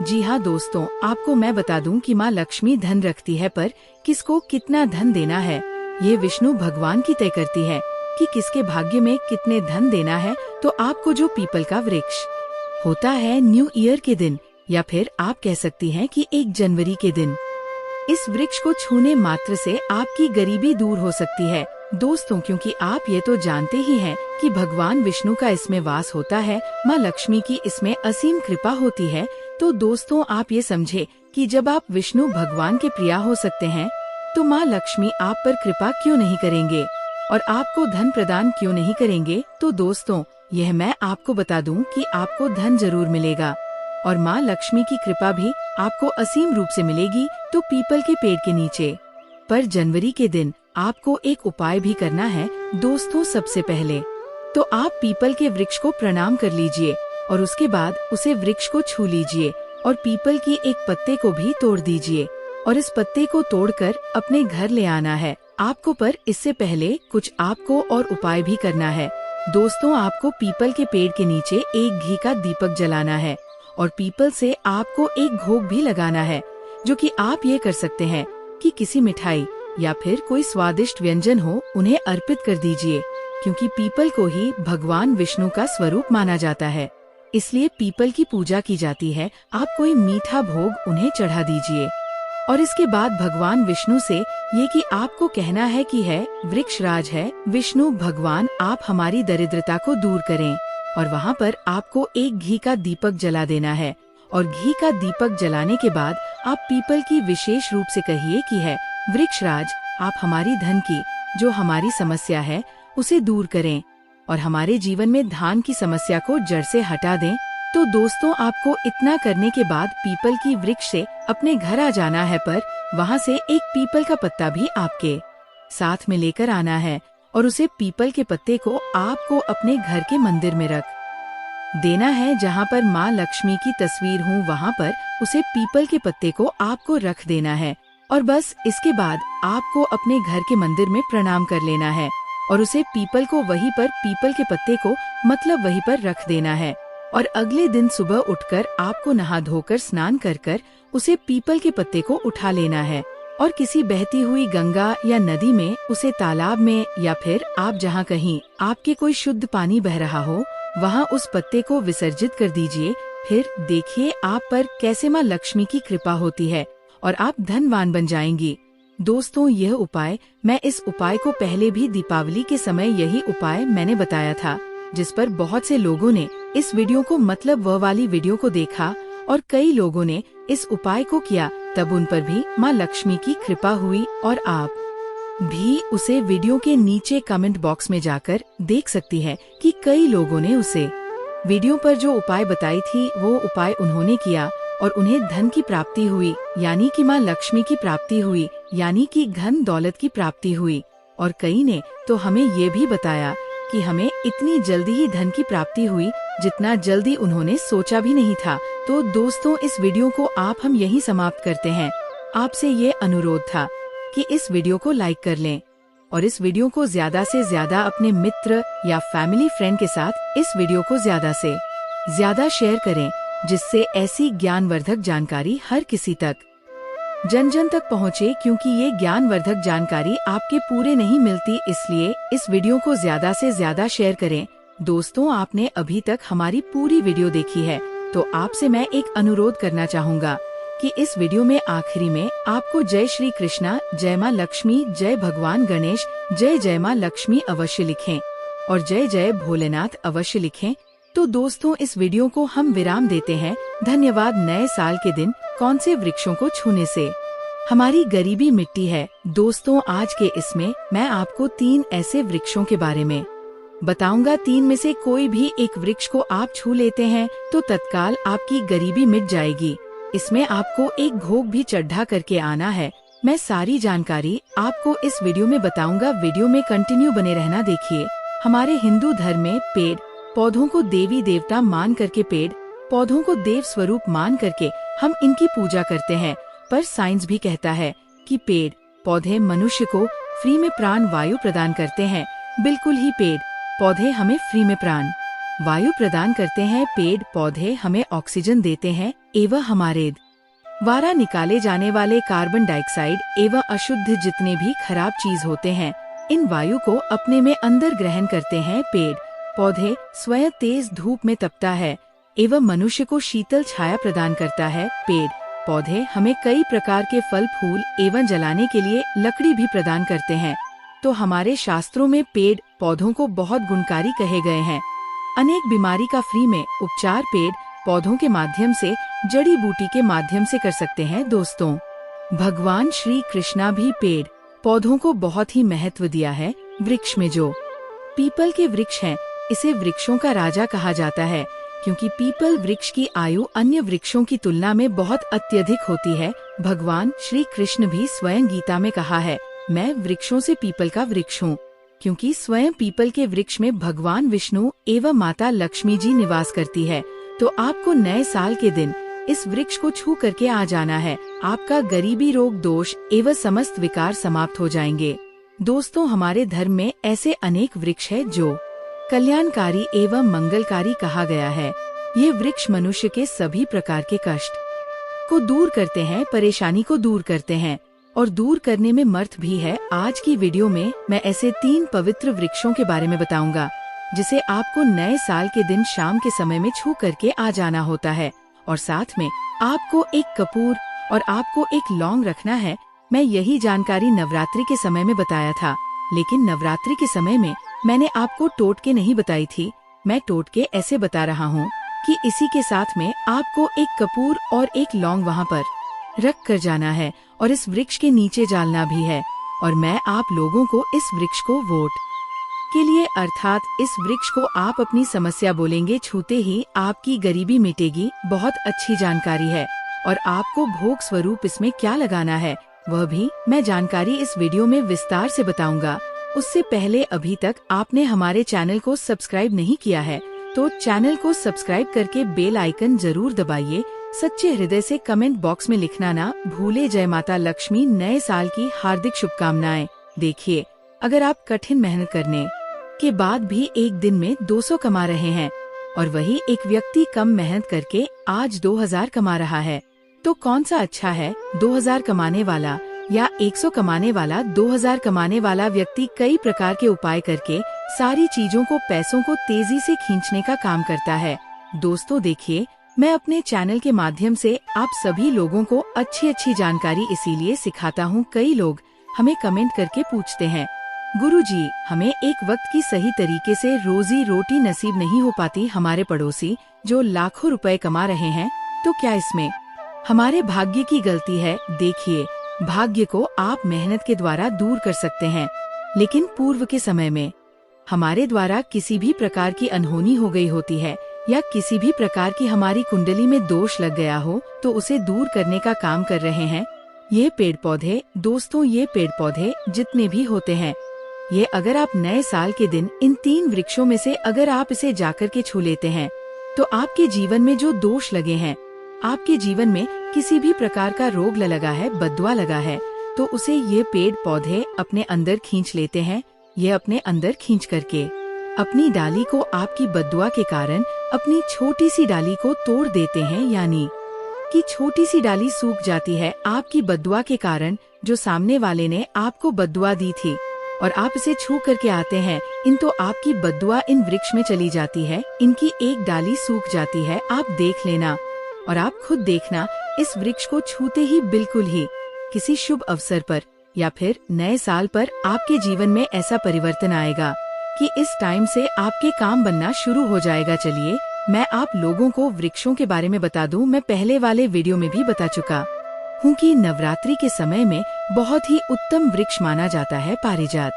जी हाँ दोस्तों, आपको मैं बता दूं कि माँ लक्ष्मी धन रखती है, पर किसको कितना धन देना है ये विष्णु भगवान की तय करती है कि किसके भाग्य में कितने धन देना है। तो आपको जो पीपल का वृक्ष होता है न्यू ईयर के दिन, या फिर आप कह सकती हैं कि 1 जनवरी के दिन, इस वृक्ष को छूने मात्र से आपकी गरीबी दूर हो सकती है। दोस्तों, क्योंकि आप ये तो जानते ही हैं कि भगवान विष्णु का इसमें वास होता है, माँ लक्ष्मी की इसमें असीम कृपा होती है। तो दोस्तों, आप ये समझे कि जब आप विष्णु भगवान के प्रिया हो सकते हैं, तो माँ लक्ष्मी आप पर कृपा क्यों नहीं करेंगे और आपको धन प्रदान क्यों नहीं करेंगे। तो दोस्तों, यह मैं आपको बता दूं कि आपको धन जरूर मिलेगा और माँ लक्ष्मी की कृपा भी आपको असीम रूप से मिलेगी। तो पीपल के पेड़ के नीचे पर जनवरी के दिन आपको एक उपाय भी करना है। दोस्तों, सबसे पहले तो आप पीपल के वृक्ष को प्रणाम कर लीजिए और उसके बाद उसे वृक्ष को छू लीजिए और पीपल की एक पत्ते को भी तोड़ दीजिए और इस पत्ते को तोड़कर अपने घर ले आना है आपको। पर इससे पहले कुछ आपको और उपाय भी करना है। दोस्तों, आपको पीपल के पेड़ के नीचे एक घी का दीपक जलाना है और पीपल से आपको एक भोग भी लगाना है, जो कि आप ये कर सकते हैं कि किसी मिठाई या फिर कोई स्वादिष्ट व्यंजन हो उन्हें अर्पित कर दीजिए, क्योंकि पीपल को ही भगवान विष्णु का स्वरूप माना जाता है, इसलिए पीपल की पूजा की जाती है। आप कोई मीठा भोग उन्हें चढ़ा दीजिए और इसके बाद भगवान विष्णु से ये कि आपको कहना है कि है वृक्ष राज है विष्णु भगवान, आप हमारी दरिद्रता को दूर करें। और वहाँ पर आपको एक घी का दीपक जला देना है और घी का दीपक जलाने के बाद आप पीपल की विशेष रूप से कहिए कि है वृक्ष राज, आप हमारी धन की जो हमारी समस्या है उसे दूर करें और हमारे जीवन में धान की समस्या को जड़ से हटा दें। तो दोस्तों, आपको इतना करने के बाद पीपल की वृक्ष से अपने घर आ जाना है, पर वहाँ से एक पीपल का पत्ता भी आपके साथ में लेकर आना है और उसे पीपल के पत्ते को आपको अपने घर के मंदिर में रख देना है, जहाँ पर माँ लक्ष्मी की तस्वीर हो वहाँ पर उसे पीपल के पत्ते को आपको रख देना है और बस इसके बाद आपको अपने घर के मंदिर में प्रणाम कर लेना है और उसे पीपल को वहीं पर पीपल के पत्ते को मतलब वहीं पर रख देना है। और अगले दिन सुबह उठकर आपको नहा धोकर स्नान कर कर उसे पीपल के पत्ते को उठा लेना है और किसी बहती हुई गंगा या नदी में, उसे तालाब में, या फिर आप जहाँ कहीं आपके कोई शुद्ध पानी बह रहा हो वहाँ उस पत्ते को विसर्जित कर दीजिए। फिर देखिए आप पर कैसे माँ लक्ष्मी की कृपा होती है और आप धनवान बन जाएंगी। दोस्तों, यह उपाय, मैं इस उपाय को पहले भी दीपावली के समय यही उपाय मैंने बताया था, जिस पर बहुत से लोगों ने इस वीडियो को मतलब वह वाली वीडियो को देखा और कई लोगों ने इस उपाय को किया, तब उन पर भी माँ लक्ष्मी की कृपा हुई। और आप भी उसे वीडियो के नीचे कमेंट बॉक्स में जाकर देख सकती है कि कई लोगों ने उसे वीडियो पर जो उपाय बताई थी वो उपाय उन्होंने किया और उन्हें धन की प्राप्ति हुई, यानी कि माँ लक्ष्मी की प्राप्ति हुई, यानी कि धन दौलत की प्राप्ति हुई। और कई ने तो हमें ये भी बताया कि हमें इतनी जल्दी ही धन की प्राप्ति हुई जितना जल्दी उन्होंने सोचा भी नहीं था। तो दोस्तों, इस वीडियो को हम यहीं समाप्त करते हैं। आपसे ये अनुरोध था कि इस वीडियो को लाइक कर लें और इस वीडियो को ज्यादा से ज्यादा अपने मित्र या फैमिली फ्रेंड के साथ इस वीडियो को ज्यादा से ज्यादा शेयर करें, जिससे ऐसी ज्ञानवर्धक जानकारी हर किसी तक जन जन तक पहुँचे, क्योंकि ये ज्ञानवर्धक जानकारी आपके पूरे नहीं मिलती, इसलिए इस वीडियो को ज्यादा से ज्यादा शेयर करें। दोस्तों, आपने अभी तक हमारी पूरी वीडियो देखी है, तो आपसे मैं एक अनुरोध करना चाहूँगा कि इस वीडियो में आखिरी में आपको जय श्री कृष्णा, जय माँ लक्ष्मी, जय भगवान गणेश, जय जय माँ लक्ष्मी अवश्य लिखें और जय जय भोलेनाथ अवश्य लिखें। तो दोस्तों, इस वीडियो को हम विराम देते हैं। धन्यवाद। नए साल के दिन कौन से वृक्षों को छूने से हमारी गरीबी मिटती है। दोस्तों, आज के इसमें मैं आपको 3 ऐसे वृक्षों के बारे में बताऊंगा। 3 में से कोई भी एक वृक्ष को आप छू लेते हैं तो तत्काल आपकी गरीबी मिट जाएगी। इसमें आपको एक भोग भी चढ़ा करके आना है। मैं सारी जानकारी आपको इस वीडियो में बताऊंगा। वीडियो में कंटिन्यू बने रहना। देखिए, हमारे हिंदू धर्म में पेड़ पौधों को देवी देवता मान करके, पेड़ पौधों को देव स्वरूप मान करके हम इनकी पूजा करते हैं। पर साइंस भी कहता है कि पेड़ पौधे मनुष्य को फ्री में प्राण वायु प्रदान करते हैं। बिल्कुल ही पेड़ पौधे हमें फ्री में प्राण वायु प्रदान करते हैं। पेड़ पौधे हमें ऑक्सीजन देते हैं एवं हमारे द्वारा निकाले जाने वाले कार्बन डाइऑक्साइड एवं अशुद्ध जितने भी खराब चीज होते हैं, इन वायु को अपने में अंदर ग्रहण करते हैं। पेड़ पौधे स्वयं तेज धूप में तपता है एवं मनुष्य को शीतल छाया प्रदान करता है। पेड़ पौधे हमें कई प्रकार के फल फूल एवं जलाने के लिए लकड़ी भी प्रदान करते हैं। तो हमारे शास्त्रों में पेड़ पौधों को बहुत गुणकारी कहे गए हैं। अनेक बीमारी का फ्री में उपचार पेड़ पौधों के माध्यम से, जड़ी बूटी के माध्यम से कर सकते हैं। दोस्तों, भगवान श्री कृष्णा भी पेड़ पौधों को बहुत ही महत्व दिया है। वृक्ष में जो पीपल के वृक्ष हैं, इसे वृक्षों का राजा कहा जाता है, क्योंकि पीपल वृक्ष की आयु अन्य वृक्षों की तुलना में बहुत अत्यधिक होती है। भगवान श्री कृष्ण भी स्वयं गीता में कहा है, मैं वृक्षों से पीपल का वृक्ष हूँ, क्योंकि स्वयं पीपल के वृक्ष में भगवान विष्णु एवं माता लक्ष्मी जी निवास करती है। तो आपको नए साल के दिन इस वृक्ष को छू करके आ जाना है। आपका गरीबी, रोग, दोष एवं समस्त विकार समाप्त हो जाएंगे। दोस्तों, हमारे धर्म में ऐसे अनेक वृक्ष है जो कल्याणकारी एवं मंगलकारी कहा गया है। ये वृक्ष मनुष्य के सभी प्रकार के कष्ट को दूर करते हैं, परेशानी को दूर करते हैं और दूर करने में मर्थ भी है। आज की वीडियो में मैं ऐसे 3 पवित्र वृक्षों के बारे में बताऊंगा, जिसे आपको नए साल के दिन शाम के समय में छू करके आ जाना होता है। और साथ में आपको एक कपूर और आपको एक लौंग रखना है। मैं यही जानकारी नवरात्रि के समय में बताया था, लेकिन नवरात्रि के समय में मैंने आपको टोटके नहीं बताई थी। मैं टोटके ऐसे बता रहा हूँ कि इसी के साथ में आपको एक कपूर और एक लौंग वहाँ पर रख कर जाना है और इस वृक्ष के नीचे डालना भी है। और मैं आप लोगों को इस वृक्ष को वोट के लिए, अर्थात इस वृक्ष को आप अपनी समस्या बोलेंगे, छूते ही आपकी गरीबी मिटेगी। बहुत अच्छी जानकारी है। और आपको भोग स्वरूप इसमें क्या लगाना है वह भी मैं जानकारी इस वीडियो में विस्तार से बताऊंगा। उससे पहले अभी तक आपने हमारे चैनल को सब्सक्राइब नहीं किया है तो चैनल को सब्सक्राइब करके बेल आइकन जरूर दबाइए। सच्चे हृदय से कमेंट बॉक्स में लिखना ना भूले, जय माता लक्ष्मी, नए साल की हार्दिक शुभकामनाएं। देखिए, अगर आप कठिन मेहनत करने के बाद भी एक दिन में 200 कमा रहे हैं और वही एक व्यक्ति कम मेहनत करके आज 2000 कमा रहा है, तो कौन सा अच्छा है? 2000 कमाने वाला या 100 कमाने वाला? 2000 कमाने वाला व्यक्ति कई प्रकार के उपाय करके सारी चीजों को, पैसों को तेजी से खींचने का काम करता है। दोस्तों देखिए, मैं अपने चैनल के माध्यम से आप सभी लोगों को अच्छी जानकारी इसीलिए सिखाता हूँ। कई लोग हमें कमेंट करके पूछते हैं, गुरुजी, हमें एक वक्त की सही तरीके से रोजी रोटी नसीब नहीं हो पाती, हमारे पड़ोसी जो लाखों रुपए कमा रहे हैं, तो क्या इसमें हमारे भाग्य की गलती है? देखिए, भाग्य को आप मेहनत के द्वारा दूर कर सकते हैं, लेकिन पूर्व के समय में हमारे द्वारा किसी भी प्रकार की अनहोनी हो गई होती है या किसी भी प्रकार की हमारी कुंडली में दोष लग गया हो, तो उसे दूर करने का काम कर रहे हैं ये पेड़ पौधे। दोस्तों, ये पेड़ पौधे जितने भी होते हैं, ये अगर आप नए साल के दिन इन 3 वृक्षों में से अगर आप इसे जाकर के छू लेते हैं, तो आपके जीवन में जो दोष लगे हैं, आपके जीवन में किसी भी प्रकार का रोग लगा है, बद्दुआ लगा है, तो उसे ये पेड़ पौधे अपने अंदर खींच लेते हैं। ये अपने अंदर खींच करके अपनी डाली को आपकी बद्दुआ के कारण अपनी छोटी सी डाली को तोड़ देते हैं, यानी कि छोटी सी डाली सूख जाती है आपकी बद्दुआ के कारण, जो सामने वाले ने आपको बद्दुआ दी थी, और आप इसे छू करके आते हैं इन, तो आपकी बद्दुआ इन वृक्ष में चली जाती है, इनकी एक डाली सूख जाती है। आप देख लेना और आप खुद देखना, इस वृक्ष को छूते ही बिल्कुल ही किसी शुभ अवसर पर या फिर नए साल पर आपके जीवन में ऐसा परिवर्तन आएगा कि इस टाइम से आपके काम बनना शुरू हो जाएगा। चलिए, मैं आप लोगों को वृक्षों के बारे में बता दूं। मैं पहले वाले वीडियो में भी बता चुका हूँ कि नवरात्रि के समय में बहुत ही उत्तम वृक्ष माना जाता है पारिजात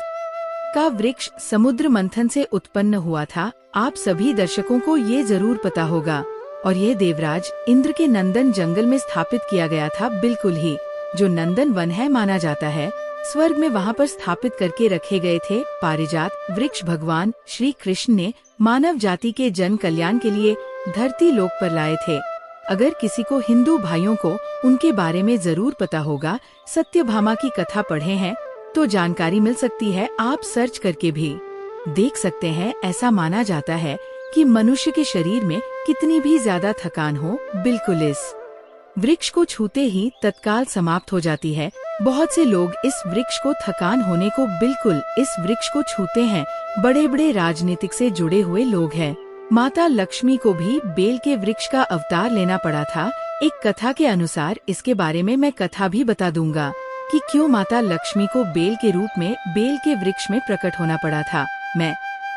का वृक्ष। समुद्र मंथन से उत्पन्न हुआ था, आप सभी दर्शकों को ये जरूर पता होगा, और ये देवराज इंद्र के नंदन जंगल में स्थापित किया गया था, बिल्कुल ही जो नंदन वन है माना जाता है, स्वर्ग में वहाँ पर स्थापित करके रखे गए थे। पारिजात वृक्ष भगवान श्री कृष्ण ने मानव जाति के जन कल्याण के लिए धरती लोक पर लाए थे। अगर किसी को, हिंदू भाइयों को उनके बारे में जरूर पता होगा, सत्यभामा की कथा पढ़े हैं तो जानकारी मिल सकती है, आप सर्च करके भी देख सकते हैं। ऐसा माना जाता है कि मनुष्य के शरीर में कितनी भी ज्यादा थकान हो, बिल्कुल इस वृक्ष को छूते ही तत्काल समाप्त हो जाती है। बहुत से लोग इस वृक्ष को, थकान होने को बिल्कुल इस वृक्ष को छूते हैं। बड़े बड़े राजनीतिक से जुड़े हुए लोग हैं। माता लक्ष्मी को भी बेल के वृक्ष का अवतार लेना पड़ा था। एक कथा के अनुसार, इसके बारे में मैं कथा भी बता दूंगा कि क्यों माता लक्ष्मी को बेल के रूप में बेल के वृक्ष में प्रकट होना पड़ा था। मैं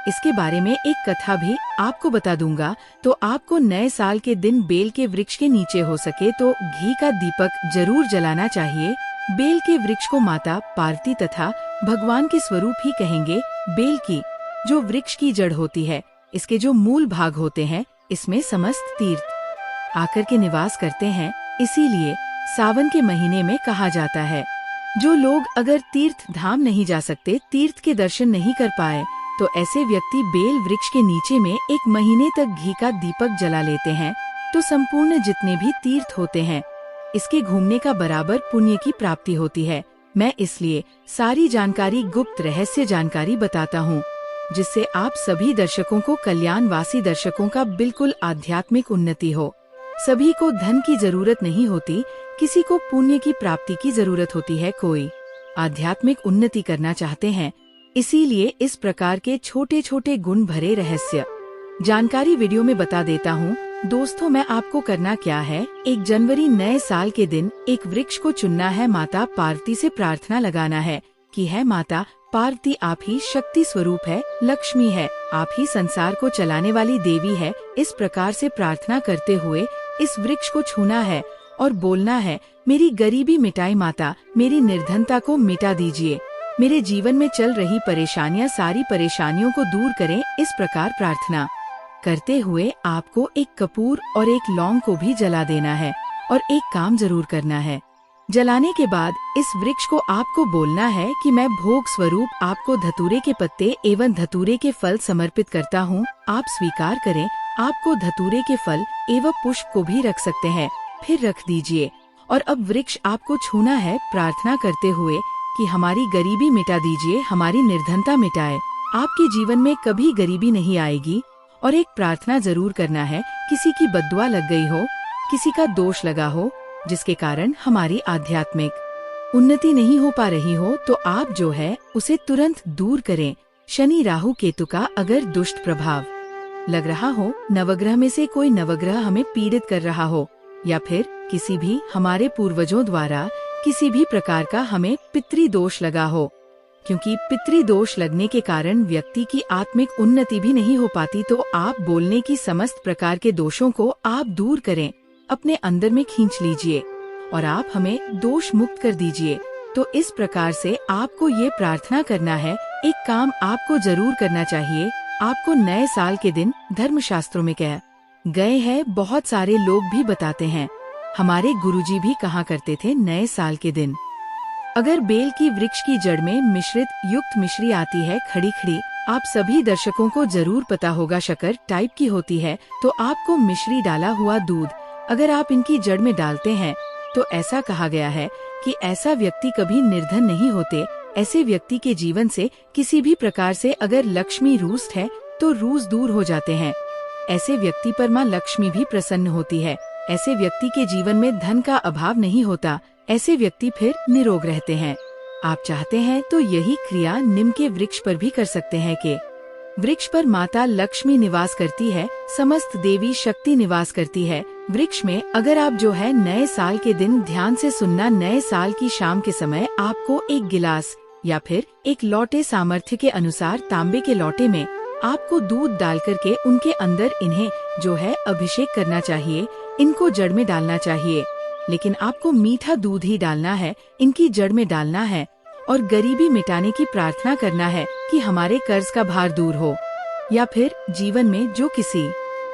इसके बारे में एक कथा भी आपको बता दूंगा। तो आपको नए साल के दिन बेल के वृक्ष के नीचे हो सके तो घी का दीपक जरूर जलाना चाहिए। बेल के वृक्ष को माता पार्वती तथा भगवान के स्वरूप ही कहेंगे। बेल की जो वृक्ष की जड़ होती है, इसके जो मूल भाग होते हैं, इसमें समस्त तीर्थ आकर के निवास करते हैं। इसीलिए सावन के महीने में कहा जाता है, जो लोग अगर तीर्थ धाम नहीं जा सकते, तीर्थ के दर्शन नहीं कर पाए, तो ऐसे व्यक्ति बेल वृक्ष के नीचे में 1 महीने तक घी का दीपक जला लेते हैं, तो संपूर्ण जितने भी तीर्थ होते हैं, इसके घूमने का बराबर पुण्य की प्राप्ति होती है। मैं इसलिए सारी जानकारी, गुप्त रहस्य जानकारी बताता हूँ, जिससे आप सभी दर्शकों को, कल्याणवासी दर्शकों का बिल्कुल आध्यात्मिक उन्नति हो। सभी को धन की जरूरत नहीं होती, किसी को पुण्य की प्राप्ति की जरूरत होती है। कोई आध्यात्मिक उन्नति करना चाहते हैं, इसीलिए इस प्रकार के छोटे छोटे गुण भरे रहस्य जानकारी वीडियो में बता देता हूँ। दोस्तों, मैं आपको करना क्या है, 1 जनवरी नए साल के दिन एक वृक्ष को चुनना है, माता पार्वती से प्रार्थना लगाना है कि है माता पार्वती, आप ही शक्ति स्वरूप है, लक्ष्मी है, आप ही संसार को चलाने वाली देवी है। इस प्रकार से प्रार्थना करते हुए इस वृक्ष को छूना है और बोलना है, मेरी गरीबी मिटाई माता, मेरी निर्धनता को मिटा दीजिए, मेरे जीवन में चल रही परेशानियां, सारी परेशानियों को दूर करें। इस प्रकार प्रार्थना करते हुए आपको एक कपूर और एक लौंग को भी जला देना है, और एक काम जरूर करना है। जलाने के बाद इस वृक्ष को आपको बोलना है कि मैं भोग स्वरूप आपको धतूरे के पत्ते एवं धतूरे के फल समर्पित करता हूँ, आप स्वीकार करें। आपको धतूरे के फल एवं पुष्प को भी रख सकते हैं, फिर रख दीजिए। और अब वृक्ष आपको छूना है, प्रार्थना करते हुए कि हमारी गरीबी मिटा दीजिए, हमारी निर्धनता मिटाए। आपके जीवन में कभी गरीबी नहीं आएगी। और एक प्रार्थना जरूर करना है, किसी की बद्दुआ लग गई हो, किसी का दोष लगा हो, जिसके कारण हमारी आध्यात्मिक उन्नति नहीं हो पा रही हो, तो आप जो है उसे तुरंत दूर करें। शनि राहु केतु का अगर दुष्ट प्रभाव लग रहा हो, नवग्रह में से कोई नवग्रह हमें पीड़ित कर रहा हो, या फिर किसी भी हमारे पूर्वजों द्वारा किसी भी प्रकार का हमें पितृ दोष लगा हो, क्योंकि पितृ दोष लगने के कारण व्यक्ति की आत्मिक उन्नति भी नहीं हो पाती, तो आप बोलने की समस्त प्रकार के दोषों को आप दूर करें, अपने अंदर में खींच लीजिए और आप हमें दोष मुक्त कर दीजिए। तो इस प्रकार से आपको ये प्रार्थना करना है। एक काम आपको जरूर करना चाहिए। आपको नए साल के दिन धर्मशास्त्रों में कह गए हैं, बहुत सारे लोग भी बताते हैं, हमारे गुरुजी भी कहा करते थे, नए साल के दिन अगर बेल की वृक्ष की जड़ में मिश्रित युक्त मिश्री आती है खड़ी खड़ी, आप सभी दर्शकों को जरूर पता होगा शक्कर टाइप की होती है, तो आपको मिश्री डाला हुआ दूध अगर आप इनकी जड़ में डालते हैं, तो ऐसा कहा गया है कि ऐसा व्यक्ति कभी निर्धन नहीं होते। ऐसे व्यक्ति के जीवन से किसी भी प्रकार से अगर लक्ष्मी रुष्ट है तो रूस दूर हो जाते हैं। ऐसे व्यक्ति पर माँ लक्ष्मी भी प्रसन्न होती है। ऐसे व्यक्ति के जीवन में धन का अभाव नहीं होता। ऐसे व्यक्ति फिर निरोग रहते हैं। आप चाहते हैं तो यही क्रिया नीम के वृक्ष पर भी कर सकते हैं कि वृक्ष पर माता लक्ष्मी निवास करती है, समस्त देवी शक्ति निवास करती है। वृक्ष में अगर आप जो है नए साल के दिन ध्यान से सुनना, नए साल की शाम के समय आपको एक गिलास या फिर एक लोटे सामर्थ्य के अनुसार तांबे के लोटे में आपको दूध डाल करके उनके अंदर इन्हें जो है अभिषेक करना चाहिए, इनको जड़ में डालना चाहिए। लेकिन आपको मीठा दूध ही डालना है, इनकी जड़ में डालना है और गरीबी मिटाने की प्रार्थना करना है कि हमारे कर्ज का भार दूर हो, या फिर जीवन में जो किसी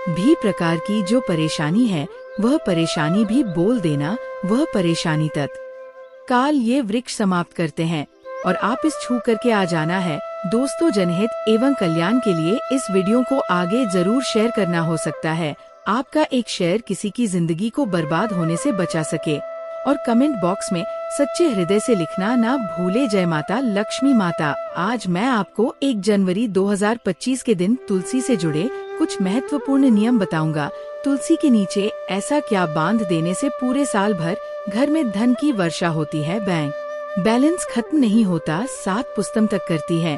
भी प्रकार की जो परेशानी है वह परेशानी भी बोल देना, वह परेशानी तत्काल ये वृक्ष समाप्त करते हैं और आप इस छू करके आ जाना है। दोस्तों, जनहित एवं कल्याण के लिए इस वीडियो को आगे जरूर शेयर करना। हो सकता है आपका एक शेयर किसी की जिंदगी को बर्बाद होने से बचा सके। और कमेंट बॉक्स में सच्चे हृदय से लिखना ना भूले, जय माता लक्ष्मी माता। आज मैं आपको 1 जनवरी 2025 के दिन तुलसी से जुड़े कुछ महत्वपूर्ण नियम बताऊंगा। तुलसी के नीचे ऐसा क्या बांध देने से पूरे साल भर घर में धन की वर्षा होती है, बैंक बैलेंस खत्म नहीं होता, 7 पुस्तम तक करती है,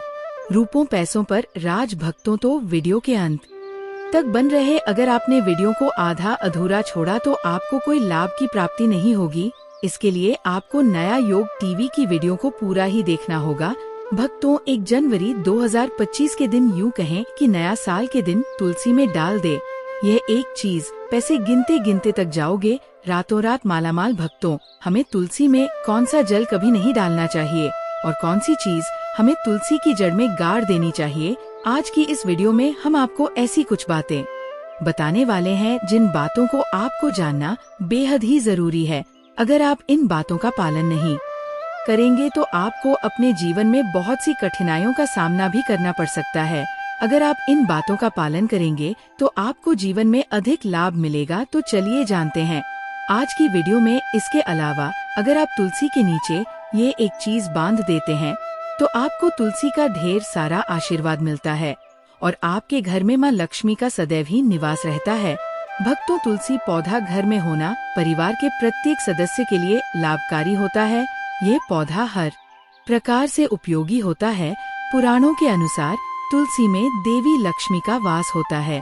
रूपों पैसों पर राज भक्तों। तो वीडियो के अंत तक बन रहे। अगर आपने वीडियो को आधा अधूरा छोड़ा तो आपको कोई लाभ की प्राप्ति नहीं होगी। इसके लिए आपको नया योग टीवी की वीडियो को पूरा ही देखना होगा। भक्तों, 1 जनवरी 2025 के दिन यूं कहें कि नया साल के दिन तुलसी में डाल दे यह एक चीज, पैसे गिनते गिनते तक जाओगे, रातों रात मालामाल। भक्तों, हमें तुलसी में कौन सा जल कभी नहीं डालना चाहिए और कौन सी चीज हमें तुलसी की जड़ में गाड़ देनी चाहिए। आज की इस वीडियो में हम आपको ऐसी कुछ बातें बताने वाले हैं जिन बातों को आपको जानना बेहद ही जरूरी है। अगर आप इन बातों का पालन नहीं करेंगे तो आपको अपने जीवन में बहुत सी कठिनाइयों का सामना भी करना पड़ सकता है। अगर आप इन बातों का पालन करेंगे तो आपको जीवन में अधिक लाभ मिलेगा। तो चलिए जानते हैं आज की वीडियो में। इसके अलावा अगर आप तुलसी के नीचे ये एक चीज बांध देते हैं तो आपको तुलसी का ढेर सारा आशीर्वाद मिलता है और आपके घर में माँ लक्ष्मी का सदैव ही निवास रहता है। भक्तों, तुलसी पौधा घर में होना परिवार के प्रत्येक सदस्य के लिए लाभकारी होता है। ये पौधा हर प्रकार से उपयोगी होता है। पुराणों के अनुसार तुलसी में देवी लक्ष्मी का वास होता है।